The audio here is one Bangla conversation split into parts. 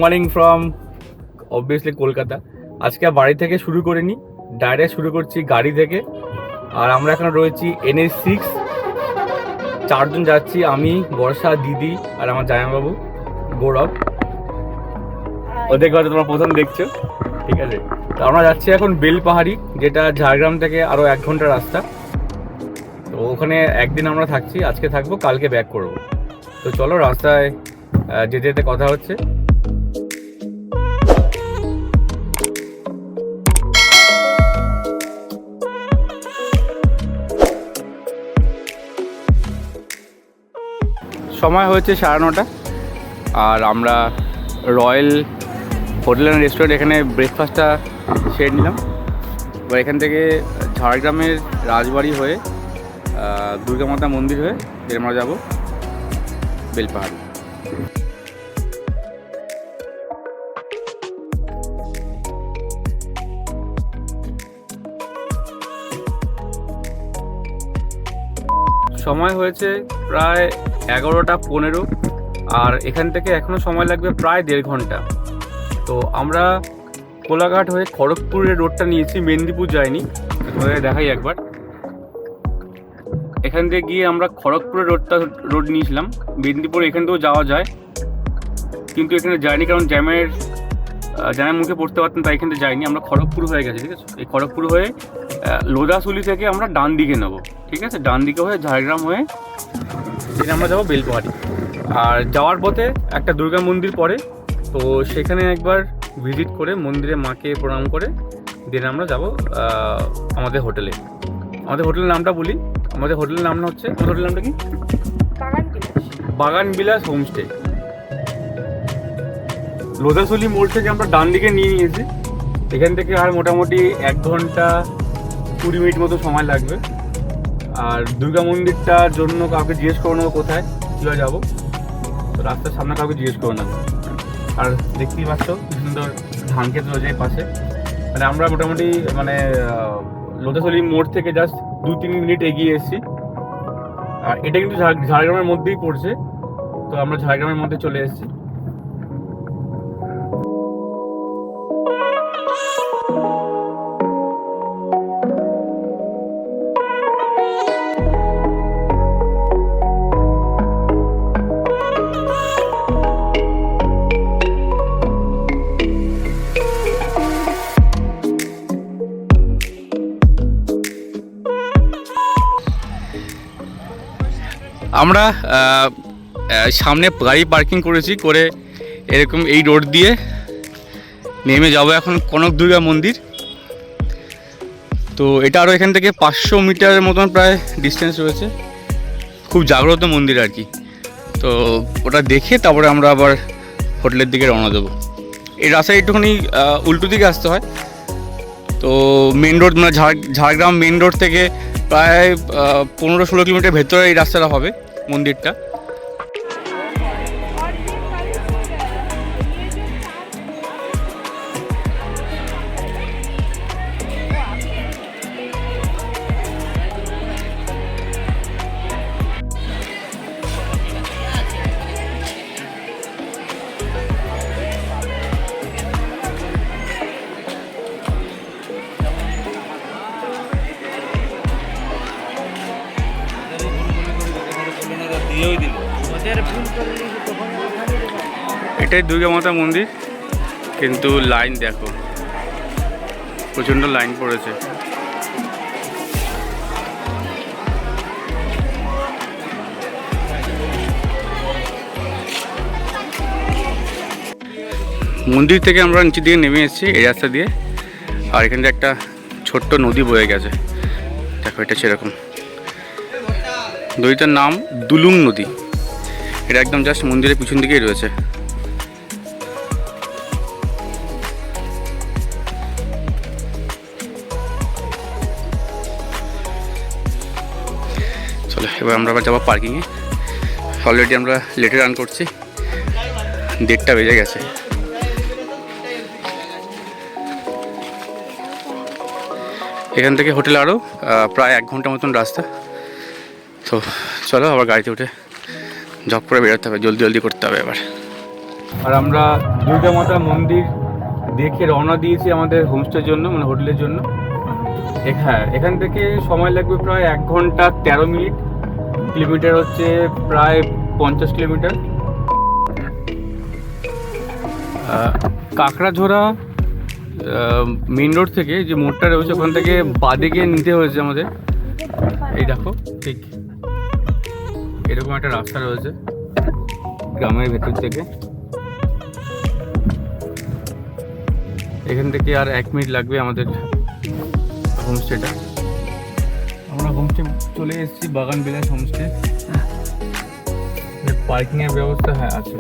Morning from obviously Kolkata. আজকে বাড়ি থেকে শুরু করিনি, ডাইরেক্ট শুরু করছি গাড়ি থেকে। আর আমরা এখন রয়েছি NH6, 4 জন যাচ্ছি, আমি, বর্ষা, দিদি আর আমার জামাইবাবু গৌরব। ওদেরকে হয়তো তোমরা প্রথম দেখছো, ঠিক আছে। তো আমরা যাচ্ছি এখন বেলপাহাড়ি, যেটা ঝাড়গ্রাম থেকে আরও 1 ঘন্টা রাস্তা। তো ওখানে একদিন আমরা থাকছি, আজকে থাকবো, কালকে ব্যাক করব। তো চলো রাস্তায় যেতে যেতে কথা হচ্ছে। সময় হয়েছে 9:30, আর আমরা রয়্যাল হোটেল অ্যান্ড রেস্টুরেন্ট এখানে ব্রেকফাস্টটা সেরে নিলাম। এবার এখান থেকে ঝাড়গ্রামের রাজবাড়ি হয়ে দুর্গা মাতা মন্দির হয়ে আমরা যাব বেলপাহাড়ি। সময় হয়েছে প্রায় 11:15, আর এখান থেকে এখনও সময় লাগবে প্রায় 1.5 ঘন্টা। তো আমরা কোলাঘাট হয়ে খড়গপুরের রোডটা নিয়েছি, মেদিনীপুর যাইনি। তোমাদের দেখাই একবার। এখান থেকে গিয়ে আমরা খড়গপুরের রোড নিয়েছিলাম। মেদিনীপুর এখান থেকেও যাওয়া যায়, কিন্তু এখানে যাইনি কারণ জ্যামের মুখে পড়তে পারতাম, তাই এখান থেকে যাইনি। আমরা খড়গপুর হয়ে গেছি, ঠিক আছে। এই খড়গপুর হয়ে লোদাসুলি থেকে আমরা ডান দিকে নেবো, ঠিক আছে। ডান দিকে হয়ে ঝাড়গ্রাম হয়ে আমরা যাবো বেলপাহাড়ি। আর যাওয়ার পথে একটা দুর্গা মন্দির পড়ে, তো সেখানে একবার ভিজিট করে মন্দিরে মাকে প্রণাম করে দেন আমরা যাব আমাদের হোটেলে। আমাদের হোটেলের নামটা বলি। আমাদের হোটেলের নাম হচ্ছে, আমাদের হোটেলের নামটা কি? বাগান বিলাস হোমস্টে। লোদাসুলি মোড় থেকে আমরা ডান দিকে নিয়ে নিয়েছি। এখান থেকে আর মোটামুটি 1 ঘন্টা 20 মিনিট মতো সময় লাগবে। আর দুর্গা মন্দিরটার জন্য কাউকে জিজ্ঞেস করে নেবো কোথায় কীভাবে যাবো, তো রাস্তার সামনে কাউকে জিজ্ঞেস করে নেবো। আর দেখতেই পাচ্ছ কি সুন্দর ধান ক্ষেত রয়েছে পাশে। মানে আমরা মোটামুটি লোদাসুলি মোড় থেকে জাস্ট 2-3 মিনিট এগিয়ে এসেছি। আর এটা কিন্তু ঝাড়গ্রামের মধ্যেই পড়ছে, তো আমরা ঝাড়গ্রামের মধ্যে চলে এসেছি। আমরা সামনে গাড়ি পার্কিং করেছি, করে এরকম এই রোড দিয়ে নেমে যাব এখন কনক দুর্গা মন্দির। তো এটা আরও এখান থেকে 500 মিটারের মতন প্রায় ডিস্টেন্স রয়েছে। খুব জাগ্রত মন্দির আর কি। তো ওটা দেখে তারপরে আমরা আবার হোটেলের দিকে রওনা দেবো। এই রাস্তায় একটুখানি উল্টো দিকে আসতে হয়। তো মেন রোড, মানে ঝাড়গ্রাম মেন রোড থেকে প্রায় 15-16 কিলোমিটার ভেতরে এই রাস্তাটা হবে মন্দিরটা। এটাই দুর্গা মাতা মন্দির, কিন্তু লাইন দেখো, প্রচণ্ড লাইন পড়েছে। মন্দির থেকে আমরা নিচের দিকে নেমে এসেছি এই রাস্তা দিয়ে। আর এখান থেকে একটা ছোট্ট নদী বয়ে গেছে, দেখো এটা সেরকম। নদীটার নাম দুলুং নদী। এটা একদম জাস্ট মন্দিরের পিছন দিকেই রয়েছে। চলো এবার আমরা আবার যাবো পার্কিংয়ে। অলরেডি আমরা লেটে রান করছি, 1:30 বেজে গেছে। এখান থেকে হোটেল আরও প্রায় 1 ঘন্টা মতন রাস্তা। তো চলো আবার গাড়িতে উঠে জব করে বেরোতে হবে, জলদি করতে হবে এবার। আর আমরা দুর্গা মাতা মন্দির দেখে রওনা দিয়েছি আমাদের হোমস্টের জন্য, মানে হোটেলের জন্য। হ্যাঁ, এখান থেকে সময় লাগবে প্রায় 1 ঘন্টা 13 মিনিট। কিলোমিটার হচ্ছে প্রায় 50 কিলোমিটার। কাঁকড়াঝোড়া মেন রোড থেকে যে মোড়টা রয়েছে ওখান থেকে বাদিকে নিতে হয়েছে আমাদের। এই দেখো ঠিক এরকম একটা রাস্তা রয়েছে গ্রামের ভেতর থেকে। এখান থেকে আর 1 মিনিট লাগবে আমাদের হোমস্টেটা। আমরা হোমস্টে চলে এসেছি, বাগান বিলাস হোমস্টে। পার্কিংয়ের ব্যবস্থা হ্যাঁ আছে।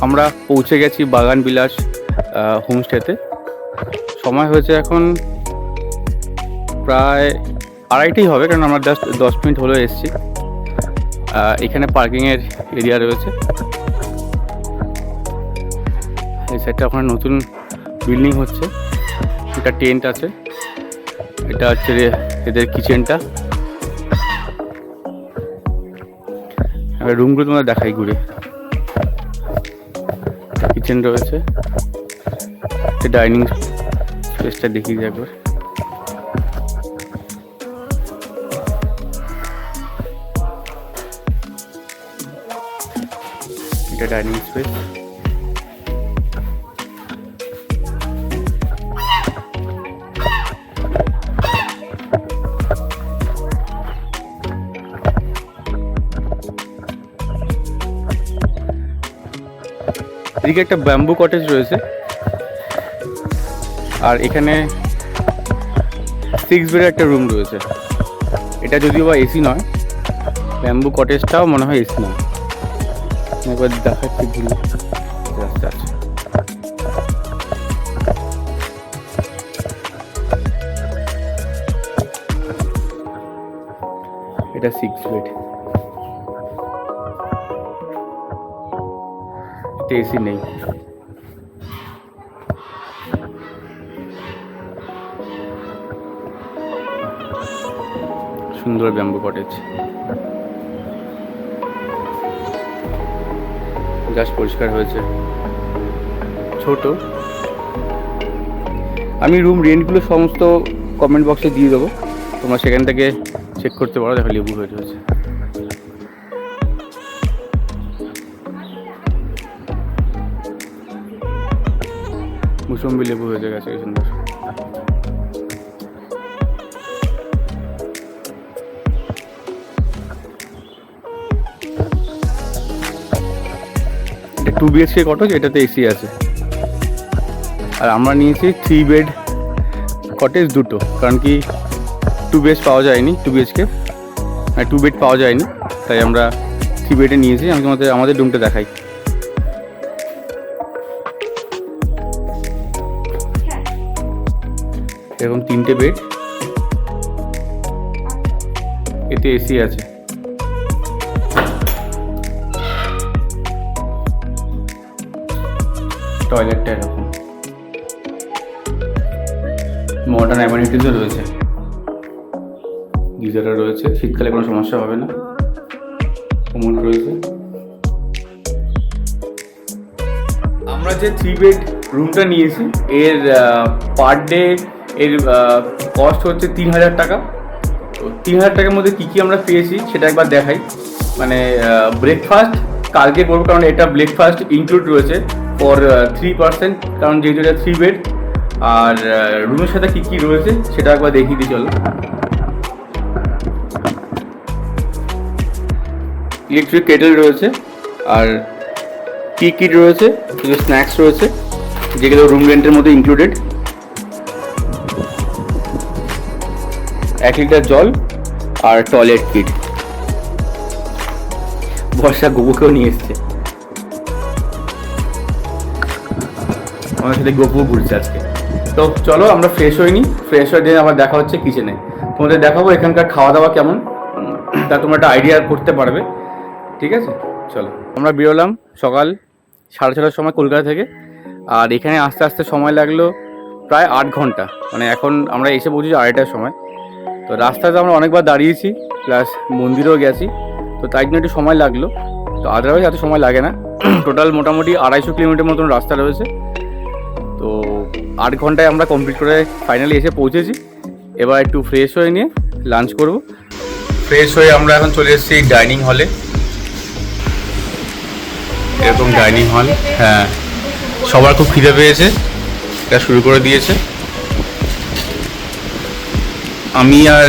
আমরা পৌঁছে গেছি বাগান বিলাস হোমস্টেতে। সময় হয়েছে এখন প্রায় 2:30 হবে, কারণ আমরা জাস্ট 10 মিনিট হলো এসেছি। এখানে পার্কিংয়ের এরিয়া রয়েছে। এই সাইডটা ওখানে নতুন বিল্ডিং হচ্ছে, এটা টেন্ট আছে। এটা হচ্ছে এদের কিচেনটা। রুমগুলো তোমরা দেখাই ঘুরে। কিচেন রয়েছে, ডাইনিং স্পেসটা দেখিয়ে দিই একবার। এটা ডাইনিং স্পেস। এদিকে একটা ব্যাম্বু কটেজ রয়েছে, আর এখানে 6 বেডের একটা রুম রয়েছে। এটা যদিও বা এসি নয়, ব্যাম্বু কটেজটাও মনে হয় এসি নয়। একবার দেখাচ্ছি ভুল রাস্তা আছে। এটা 6 বেড, এসি নেই। সুন্দর ব্যাম্বু কটেজ, গাছ পরিষ্কার হয়েছে, ছোট। আমি রুম রেন্টগুলো সমস্ত কমেন্ট বক্সে দিয়ে দেবো, তোমরা সেখান থেকে চেক করতে পারো। দেখো লেবু হয়ে রয়েছে। মুসম্বি লেবু হয়ে গেছে সুন্দর। এটা 2 BHK কটেজ, এটাতে এসি আছে। আর আমরা নিয়েছি 3 বেড কটেজ দুটো, কারণ কি 2 BHK পাওয়া যায়নি, 2 BHK 2 বেড পাওয়া যায়নি, তাই আমরা 3 বেডে নিয়েছি। আমি আমাদের রুমটা দেখাই। এরকম 3টে বেড, এতে এসি আছে। টয়লেটটা এরকম মডার্ন অ্যামেনিটিসও রয়েছে, গিজারও রয়েছে, শীতকালে কোনো সমস্যা হবে না। কমোড রয়েছে। আমরা যে 3 বেড রুমটা নিয়েছি এর পার ডে এর কস্ট হচ্ছে 3000 টাকা। তো 3000 টাকার মধ্যে কী কী আমরা পেয়েছি সেটা একবার দেখাই। মানে ব্রেকফাস্ট কালকে করবো, কারণ এটা ব্রেকফাস্ট ইনক্লুড রয়েছে ফর 3%, কারণ যেহেতু এটা 3 বেড। আর রুমের সাথে কী কী রয়েছে সেটা একবার দেখিয়ে দিই চলো। ইলেকট্রিক কেটেল রয়েছে, আর টি কিট রয়েছে, কিছু স্ন্যাক্স রয়েছে যেগুলো রুম রেন্টের মধ্যে ইনক্লুডেড। 1 লিটার জল আর টয়লেট কিট। বর্ষা গোপুকেও নিয়ে এসছে, আমার সাথে গোপু ঘুরছে আজকে। তো চলো আমরা ফ্রেশ হইনি, ফ্রেশ হয়ে দিয়ে আবার দেখা হচ্ছে কিচেনে। তোমাদের দেখাবো এখানকার খাওয়া দাওয়া কেমন, তা তোমরা একটা আইডিয়া করতে পারবে। ঠিক আছে, চলো। আমরা বেরোলাম সকাল 6:30টার সময় কলকাতা থেকে, আর এখানে আস্তে আস্তে সময় লাগলো প্রায় 8 ঘন্টা। মানে এখন আমরা এসে পৌঁছেছি 2:30টার সময়। তো রাস্তাতে আমরা অনেকবার দাঁড়িয়েছি, প্লাস মন্দিরেও গেছি, তো তাই জন্য একটু সময় লাগলো। তো আদারওয়াইজ এত সময় লাগে না। টোটাল মোটামুটি 250 কিলোমিটার মতন রাস্তা রয়েছে। তো 8 ঘন্টায় আমরা কমপ্লিট করে ফাইনালি এসে পৌঁছেছি। এবার একটু ফ্রেশ হয়ে নিয়ে লাঞ্চ করব। ফ্রেশ হয়ে আমরা এখন চলে এসেছি ডাইনিং হলে। এরকম ডাইনিং হল, হ্যাঁ, সবার খুব খিদে পেয়েছে, এটা শুরু করে দিয়েছে। আমি আর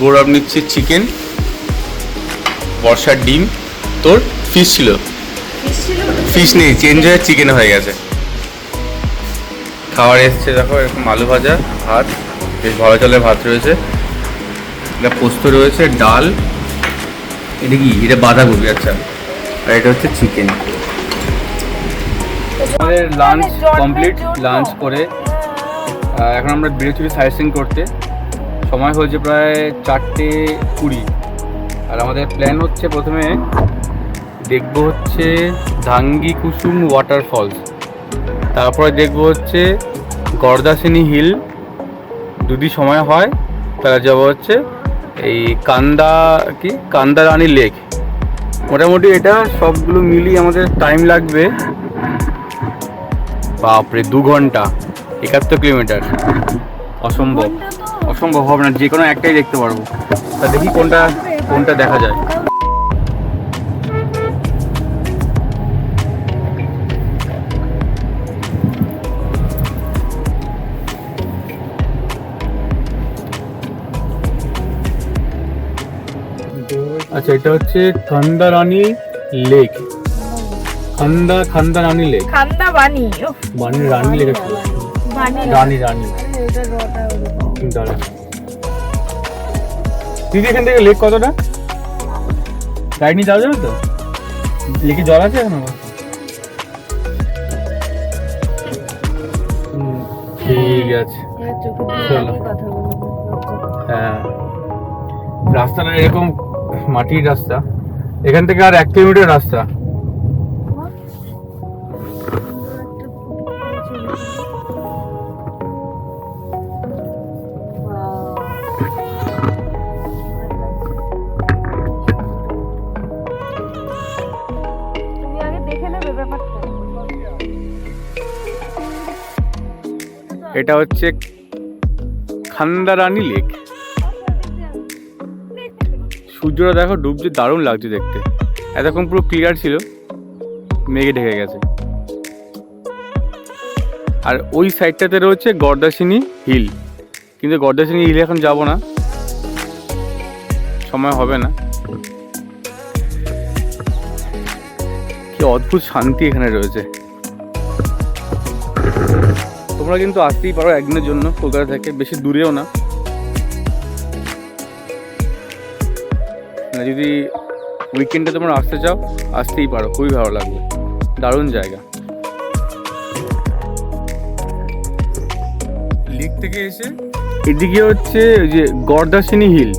গৌরব নিচ্ছি চিকেন, বর্ষার ডিম, তোর ফিশ ছিল? ফিশ নেই, চেঞ্জ হয়ে চিকেন হয়ে গেছে। খাবার এসছে দেখো, এরকম আলু ভাজা, ভাত, বেশ ভালো চালের ভাত রয়েছে, এটা পোস্ত রয়েছে, ডাল, এটা কি, এটা বাঁধাকপি, আচ্ছা, আর এটা হচ্ছে চিকেন। আমাদের লাঞ্চ কমপ্লিট। লাঞ্চ করে এখন আমরা বেরোচ্ছি সাইট সিইং করতে। সময় হয়েছে প্রায় 4:20। আর আমাদের প্ল্যান হচ্ছে প্রথমে দেখবো হচ্ছে ধাঙ্গি কুসুম ওয়াটারফলস, তারপরে দেখবো হচ্ছে গর্দাসিনী হিল, যদি সময় হয় তাহলে যাবো হচ্ছে এই কান্দারানী লেক। মোটামুটি এটা সবগুলো মিলিয়ে আমাদের টাইম লাগবে বাপরে 2 ঘন্টা, 71 কিলোমিটার। অসম্ভব হবে না, যে কোনো একটাই দেখতে পারবো। তা দেখি কোনটা দেখা যায়। আচ্ছা, এটা হচ্ছে কান্দারানী লেক। খান্দারানী লেক, বানি রানী লেক, রানী দিদি। এখান থেকে লেক কতটা? গাড়ি নিয়ে যাওয়া যাবে তো? লেকে জল আছে এখন? ঠিক আছে, চলো। হ্যাঁ, রাস্তাটা এরকম মাটির রাস্তা, এখান থেকে আর 1 কিলোমিটার রাস্তা। এটা হচ্ছে খান্দারানী লেক। সূর্যটা দেখো ডুবছে, দারুণ লাগছে দেখতে। এতক্ষণ পুরো ক্লিয়ার ছিল, মেঘে ঢেকে গেছে। আর ওই সাইডটাতে রয়েছে গর্দাসিনী হিল, কিন্তু গর্দাসিনী হিল এখন যাব না, সময় হবে না। কি অদ্ভুত শান্তি এখানে রয়েছে। তোমরা কিন্তু আসতেই পারো একদিনের জন্য কলকাতা থেকে, বেশি দূরেও না। যদি উইকেন্ডে তোমরা আসতে চাও, আসতেই পারো, খুবই ভালো লাগবে, দারুণ জায়গা। লেক থেকে এসে এদিকে হচ্ছে ওই যে গর্দাসিনী হিল,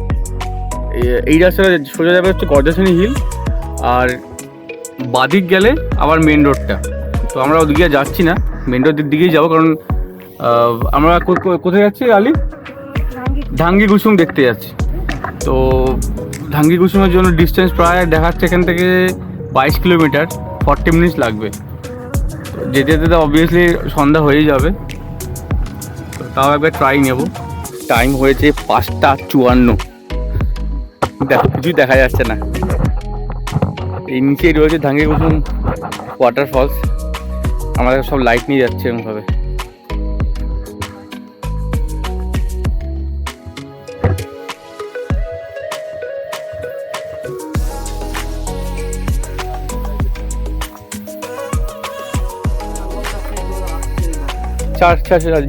এই রাস্তাটা সোজা যাবে হচ্ছে গর্দাসিনী হিল, আর বাদিক গেলে আবার মেন রোডটা। তো আমরা ওদিকে যাচ্ছি না, মেন রোডের দিকেই যাবো, কারণ আমরা কোথায় যাচ্ছি আলি? ধাঙ্গি কুসুম দেখতে যাচ্ছি। তো ধাঙ্গি কুসুমের জন্য ডিস্টেন্স প্রায় দেখাচ্ছে এখান থেকে 22 কিলোমিটার, 40 মিনিটস লাগবে। যেতে যেতে তো অবভিয়াসলি সন্ধ্যা হয়েই যাবে, তো তাও একবার ট্রাই নেব। টাইম হয়েছে 5:54, দেখো কিছুই দেখা যাচ্ছে না। এই নিচেই রয়েছে ধাঙ্গি কুসুম ওয়াটারফলস, আমাদের সব লাইট নিয়ে যাচ্ছে এরকমভাবে।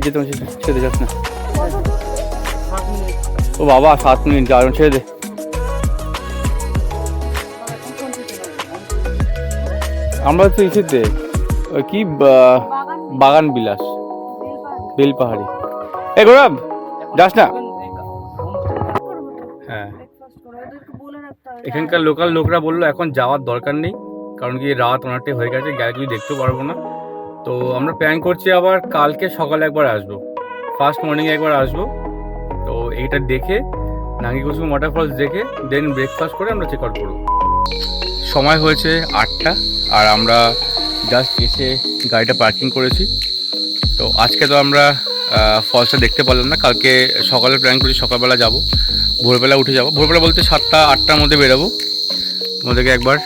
যেতে ছেড়ে যাস না। ও বাবা, 7 মিনিট, যার ছেড়ে দে। আমরা তো ইসেতে ওই কি বাগান বিলাস, বেলপাহাড়ি। এ গৌরব, যাস না। হ্যাঁ, এখানকার লোকাল লোকরা বললো এখন যাওয়ার দরকার নেই, কারণ কি রাত অনেকটাই হয়ে গেছে, গাড়ি তুই দেখতে পারবো না। তো আমরা প্ল্যান করছি আবার কালকে সকালে একবার আসবো, ফার্স্ট মর্নিংয়ে একবার আসবো। তো এইটা দেখে নাঙ্গি কুসুম ওয়াটারফলস দেখে দেন ব্রেকফাস্ট করে আমরা চেক আউট করবো। সময় হয়েছে 8টা, আর আমরা জাস্ট এসে গাড়িটা পার্কিং করেছি। তো আজকে তো আমরা ফলসটা দেখতে পারলাম না, কালকে সকালে প্ল্যান করেছি সকালবেলা যাব, ভোরবেলা উঠে যাব। ভোরবেলা বলতে 7টা-8টার মধ্যে বেরোবো। তোমাদেরকে একবার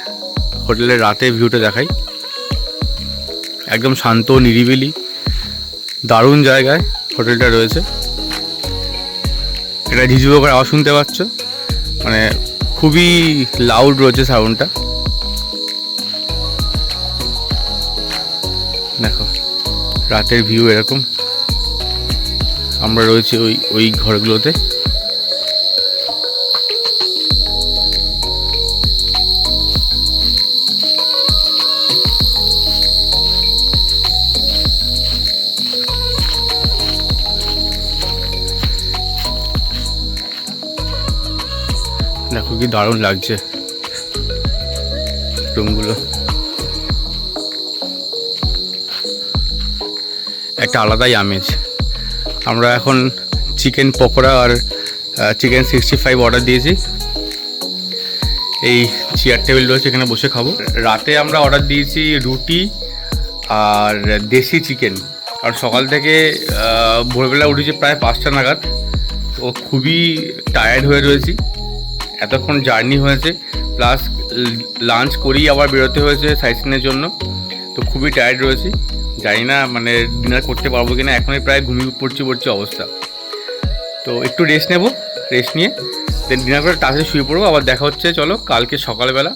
হোটেলের রাতের ভিউটা দেখাই। একদম শান্ত নিরিবিলি দারুণ জায়গায় হোটেলটা রয়েছে। এটা ঝিঝি পোকার আওয়াজ শুনতে পাচ্ছ, মানে খুবই লাউড রয়েছে সাউন্ডটা। দেখো রাতের ভিউ এরকম। আমরা রয়েছি ওই ঘরগুলোতে। দেখো কি দারুণ লাগছে রুমগুলো, একটা আলাদাই আমেজ। আমরা এখন চিকেন পকোড়া আর চিকেন 65 অর্ডার দিয়েছি। এই চেয়ার টেবিল রয়েছে, এখানে বসে খাবো। রাতে আমরা অর্ডার দিয়েছি রুটি আর দেশি চিকেন। আর সকাল থেকে ভোরবেলা উঠেছি প্রায় 5টা নাগাদ। তো খুবই টায়ার্ড হয়ে রয়েছি, এতক্ষণ জার্নি হয়েছে, প্লাস লাঞ্চ করেই আবার বেরোতে হয়েছে সাইটসিনের জন্য। তো খুবই টায়ার্ড রয়েছি, জানি না মানে ডিনার করতে পারবো কিনা। এখনই প্রায় ঘুমিয়ে পড়ছি অবস্থা। তো একটু রেস্ট নেব, রেস্ট নিয়ে দেন ডিনার করে তাড়াতাড়ি শুয়ে পড়বো। আবার দেখা হচ্ছে চলো কালকে সকালবেলা।